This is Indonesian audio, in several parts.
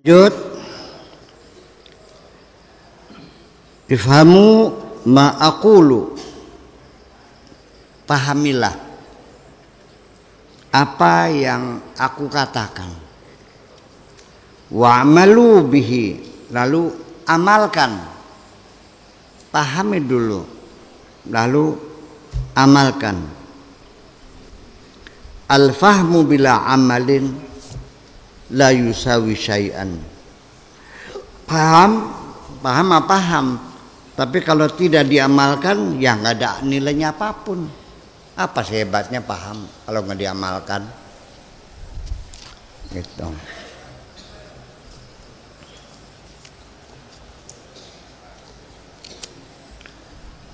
Jud, ifhamu ma aqulu, pahamilah apa yang aku katakan. Wa'malu bihi, lalu amalkan. Pahami dulu, lalu amalkan. Al-fahmu bila amalin la yusawi syai'an. Paham paham, tapi kalau tidak diamalkan ya nggak ada nilainya apapun. Apa sih hebatnya paham kalau nggak diamalkan? Gitu.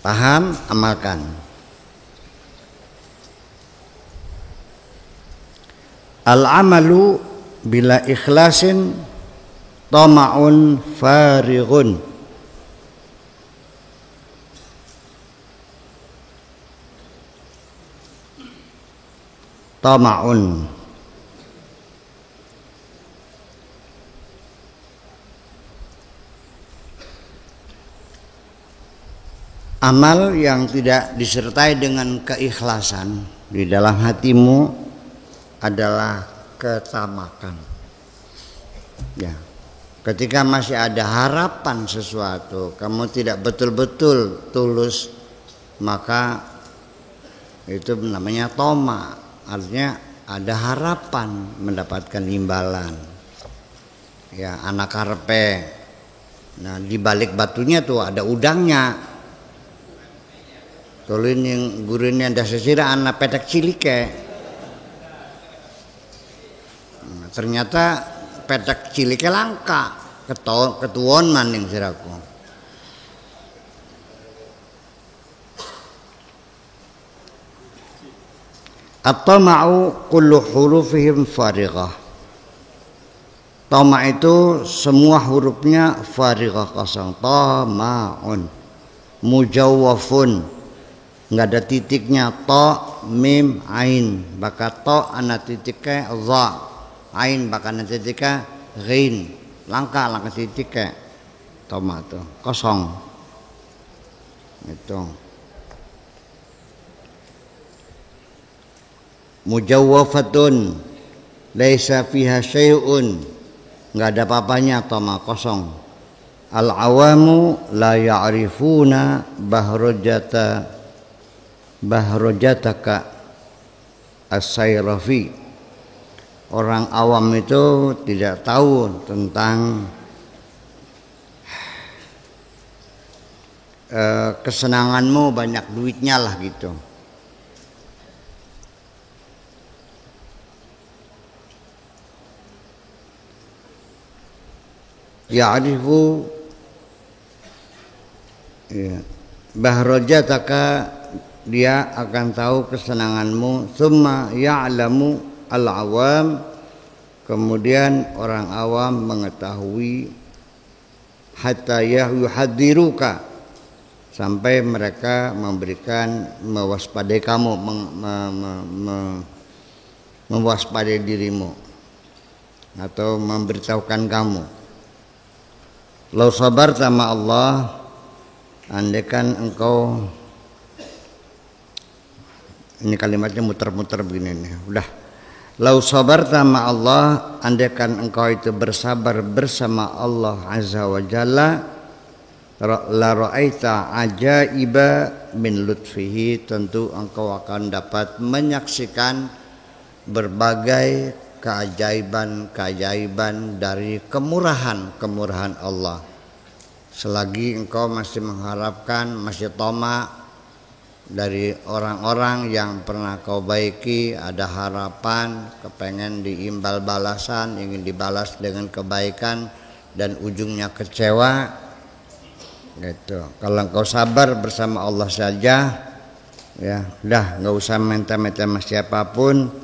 Paham, amalkan. Al-amalu bila ikhlasin tama'un farighun. Tama'un, amal yang tidak disertai dengan keikhlasan di dalam hatimu adalah ketamakan. Ya, ketika masih ada harapan sesuatu, kamu tidak betul-betul tulus, maka itu namanya toma. Artinya ada harapan mendapatkan imbalan. Ya, anak karpe. Nah, di balik batunya tuh ada udangnya. Tolin yang gurunya ada sesira anak petak cilike. Nah, ternyata petak cilike langka. Ketuon maning siraku. At-tama'u kullu hurufihim farighah. Tama' itu semua hurufnya farighah, kosong. Tama'un. Mujawwafun, enggak ada titiknya. Ta, mim, ain. Baka ta ana titiknya za. Ain baka ana titiknya ghin. Langka titiknya. Tama' itu kosong. Itu. Mujawwafatun laisa fiha syai'un, enggak ada apa-apanya, tama kosong. Al-awamu la ya'rifuna bahrojataka as-sayrafi. Orang awam itu tidak tahu tentang kesenanganmu, banyak duitnya lah gitu. Ya'rifu ya, bahrojataka, dia akan tahu kesenanganmu. Summa ya'lamu al-awam, kemudian orang awam mengetahui. Hatta yuhadiruka, sampai mereka memberikan mewaspadai kamu, mewaspadai dirimu atau memberitahukan kamu. Lau sabar sama Allah, andaikan engkau, ini kalimatnya muter-muter begini nih, udah. Lau sabar sama Allah, andaikan engkau itu bersabar bersama Allah Azza wa Jalla, la ra'aita ajaiba min lutfihi, tentu engkau akan dapat menyaksikan berbagai keajaiban dari kemurahan Allah. Selagi engkau masih mengharapkan, masih toma dari orang-orang yang pernah kau baiki, ada harapan, kepengen diimbal balasan, ingin dibalas dengan kebaikan, dan ujungnya kecewa, gitu. Kalau engkau sabar bersama Allah saja, ya udah, nggak usah minta-minta sama siapapun,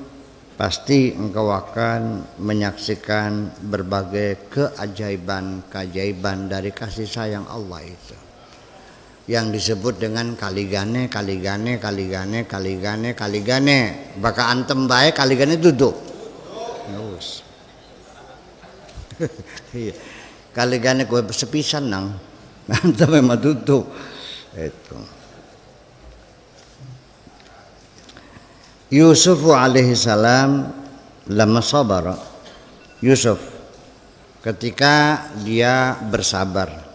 pasti engkau akan menyaksikan berbagai keajaiban dari kasih sayang Allah itu, yang disebut dengan kaligane. Baka antem bae kaligane duduk. Iya. Kali gane kowe sepisan nang. Nanti memang tutup. Itu. Yusuf alaihi salam lama sabar. Yusuf ketika dia bersabar.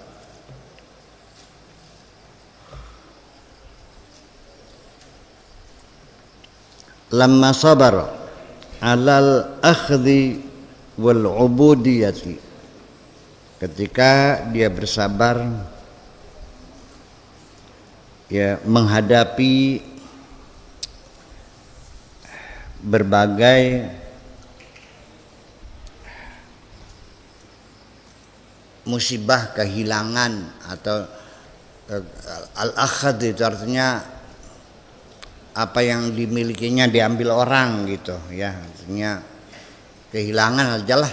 Lama sabar alal akhdhi wal ubudiyati. Ketika dia bersabar ya menghadapi berbagai musibah, kehilangan atau al-akhad itu artinya apa yang dimilikinya diambil orang gitu ya, artinya kehilangan aja lah.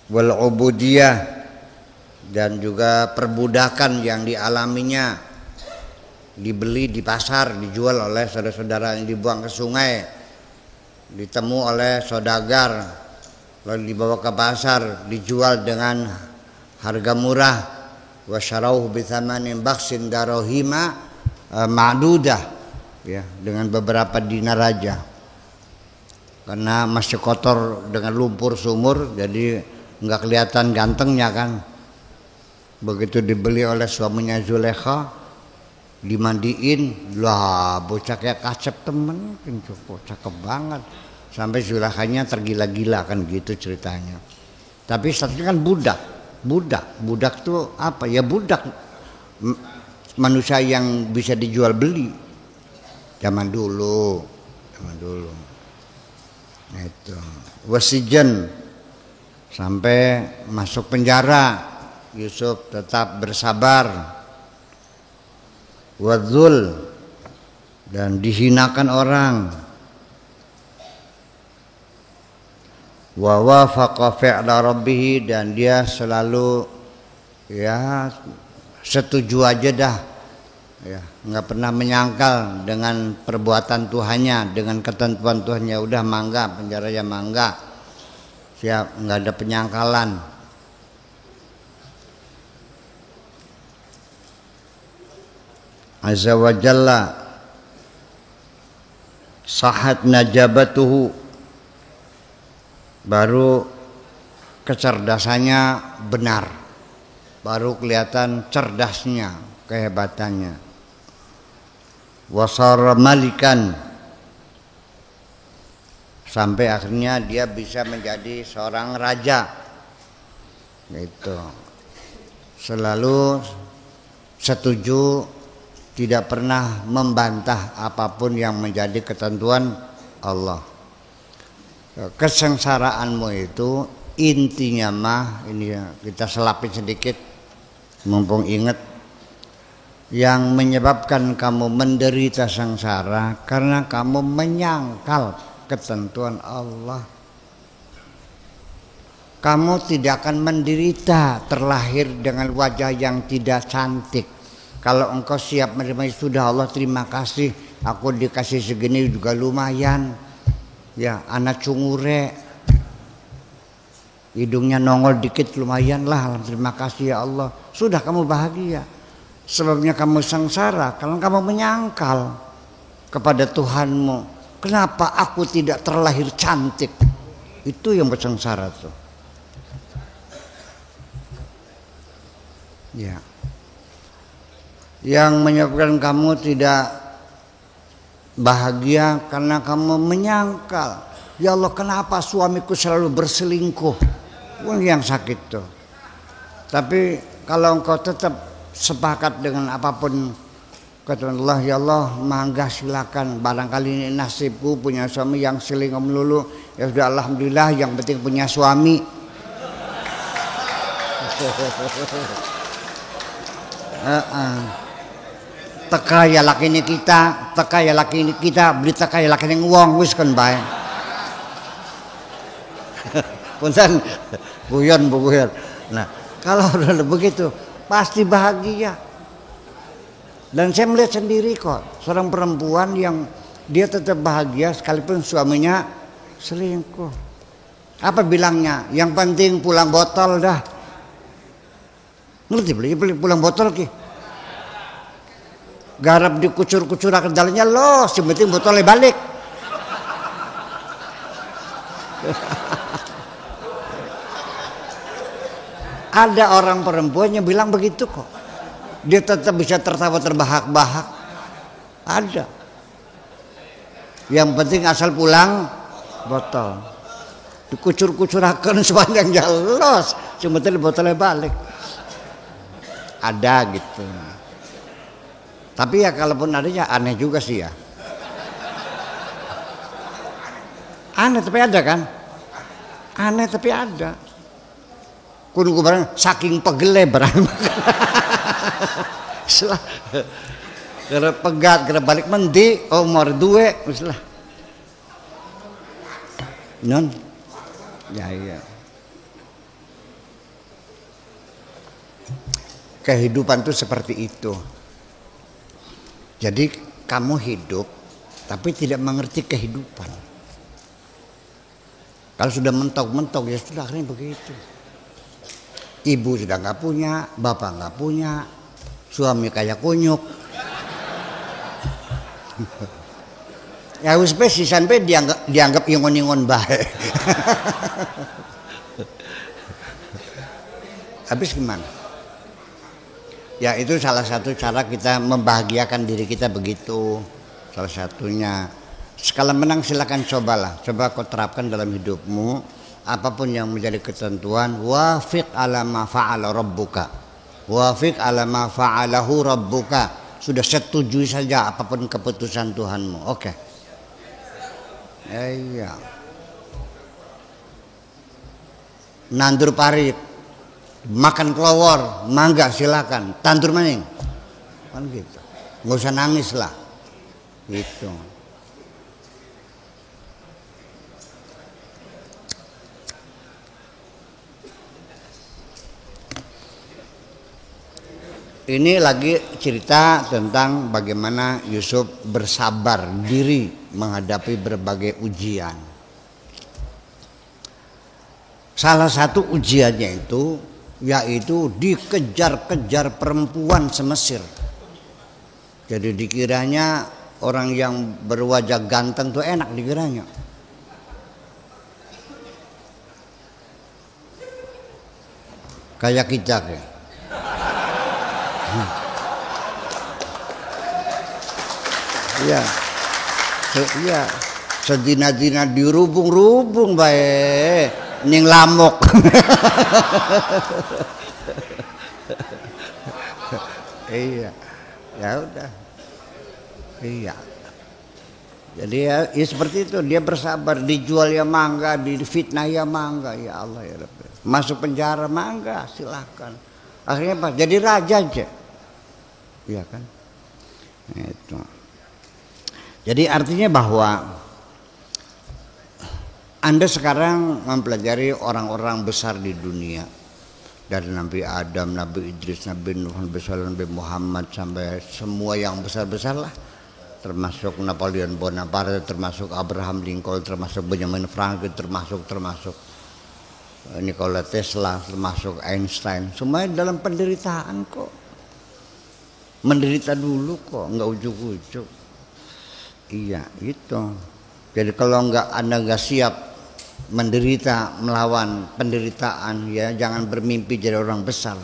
Wal ubudiyah, dan juga perbudakan yang dialaminya, dibeli di pasar, dijual oleh saudara-saudara, yang dibuang ke sungai, ditemu oleh saudagar, lalu dibawa ke pasar, dijual dengan harga murah, wasyarauhu bitsamanin baksin darahima ma'dudah, ya, dengan beberapa dinar aja, karena masih kotor dengan lumpur sumur, jadi nggak kelihatan gantengnya kan. Begitu dibeli oleh suaminya Zulekha, dimandiin, lah bocah kayak kacep temen, cakep banget, sampai Zulekhanya tergila-gila kan gitu ceritanya. Tapi satunya kan budak tuh apa ya, budak manusia yang bisa dijual beli zaman dulu. Nah itu wasijen, sampai masuk penjara. Yusuf tetap bersabar. Wadzul, dan dihinakan orang. Wa wafaqa fi'la rabbih, dan dia selalu ya setuju aja dah. Ya, enggak pernah menyangkal dengan perbuatan Tuhannya, dengan ketentuan Tuhannya. Udah mangga, penjaranya mangga. Siap, enggak ada penyangkalan. Azza wa jalla sahat najabatuhu, baru kecerdasannya benar, baru kelihatan cerdasnya, kehebatannya. Wasar malikan, sampai akhirnya dia bisa menjadi seorang raja. Gitu. Selalu setuju, tidak pernah membantah apapun yang menjadi ketentuan Allah. Kesengsaraanmu itu intinya mah, ini kita selapin sedikit mumpung ingat, yang menyebabkan kamu menderita sengsara karena kamu menyangkal ketentuan Allah. Kamu tidak akan menderita terlahir dengan wajah yang tidak cantik. Kalau engkau siap menerima, sudah Allah terima kasih, aku dikasih segini juga lumayan. Ya, anak cungure, hidungnya nongol dikit lumayan lah, terima kasih ya Allah. Sudah kamu bahagia. Sebabnya kamu sengsara kalau kamu menyangkal kepada Tuhanmu. Kenapa aku tidak terlahir cantik? Itu yang bersengsara tuh. Ya. Yang menyebabkan kamu tidak bahagia karena kamu menyangkal, ya Allah kenapa suamiku selalu berselingkuh. Yang sakit tuh. Tapi kalau engkau tetap sepakat dengan apapun kata Allah, ya Allah mangga silakan, barangkali ini nasibku punya suami yang selingkuh melulu, ya sudah alhamdulillah, yang penting punya suami. Teka ya laki ini kita, beli teka ya laki ini uang, wis kan bae. Punten guyon. Nah, kalau udah begitu pasti bahagia. Dan saya melihat sendiri kok, seorang perempuan yang dia tetap bahagia sekalipun suaminya selingkuh. Apa bilangnya? Yang penting pulang botol dah. Ngerti beli pulang botol ki. Garap dikucur-kucur ke dalamnya loh, yang penting botolnya balik. Ada orang perempuan yang bilang begitu kok. Dia tetap bisa tertawa terbahak-bahak. Ada. Yang penting asal pulang botol. Dikucur-kucurakan sepanjang jalan, yang penting botolnya balik. Ada gitu. Tapi ya kalaupun adanya aneh juga sih ya. Aneh tapi ada kan? Aneh tapi ada. Kudu barang saking pegele barang. Kira pegat, kira balik mendi, umur duwe, misalnya. Non, ya iya. Kehidupan tuh seperti itu. Jadi kamu hidup tapi tidak mengerti kehidupan. Kalau sudah mentok-mentok ya sudah akhirnya begitu. Ibu sudah nggak punya, bapak nggak punya, suami kayak kunyuk. Ya wis sampai dianggap ingon-ingon bae. Habis gimana? Ya itu salah satu cara kita membahagiakan diri kita begitu. Salah satunya. Sekali menang silakan cobalah. Coba kau terapkan dalam hidupmu. Apapun yang menjadi ketentuan. Wafiq ala ma fa'ala rabbuka. Wafiq ala ma fa'alahu rabbuka. Sudah setujui saja apapun keputusan Tuhanmu. Oke. Iya. Nandur parit. Makan kelawar, mangga silakan. Tandur maning, kan gitu. Nggak usah nangis lah, gitu. Ini lagi cerita tentang bagaimana Yusuf bersabar diri menghadapi berbagai ujian. Salah satu ujiannya itu yaitu dikejar-kejar perempuan se-Mesir. Jadi dikiranya orang yang berwajah ganteng tuh enak dikiranya. Kayak kita kayak. Iya. Iya. Sedina-dina dirubung-rubung bae. Ning lamuk. Iya. Ya udah. Iya. Jadi ya seperti itu, dia bersabar, dijual ya mangga, difitnah ya mangga, ya Allah ya Rabbi. Masuk penjara mangga, silakan. Akhirnya apa? Jadi raja aja. Iya kan? Itu. Jadi artinya bahwa Anda sekarang mempelajari orang-orang besar di dunia. Dari Nabi Adam, Nabi Idris, Nabi Nuh, Nabi Saleh, Nabi Muhammad sampai semua yang besar-besar lah. Termasuk Napoleon Bonaparte, termasuk Abraham Lincoln, termasuk Benjamin Franklin, termasuk Nikola Tesla, termasuk Einstein. Semuanya dalam penderitaan kok. Menderita dulu kok, nggak ujuk-ujuk. Iya, itu. Jadi kalau Anda nggak siap menderita melawan penderitaan, ya jangan bermimpi jadi orang besar.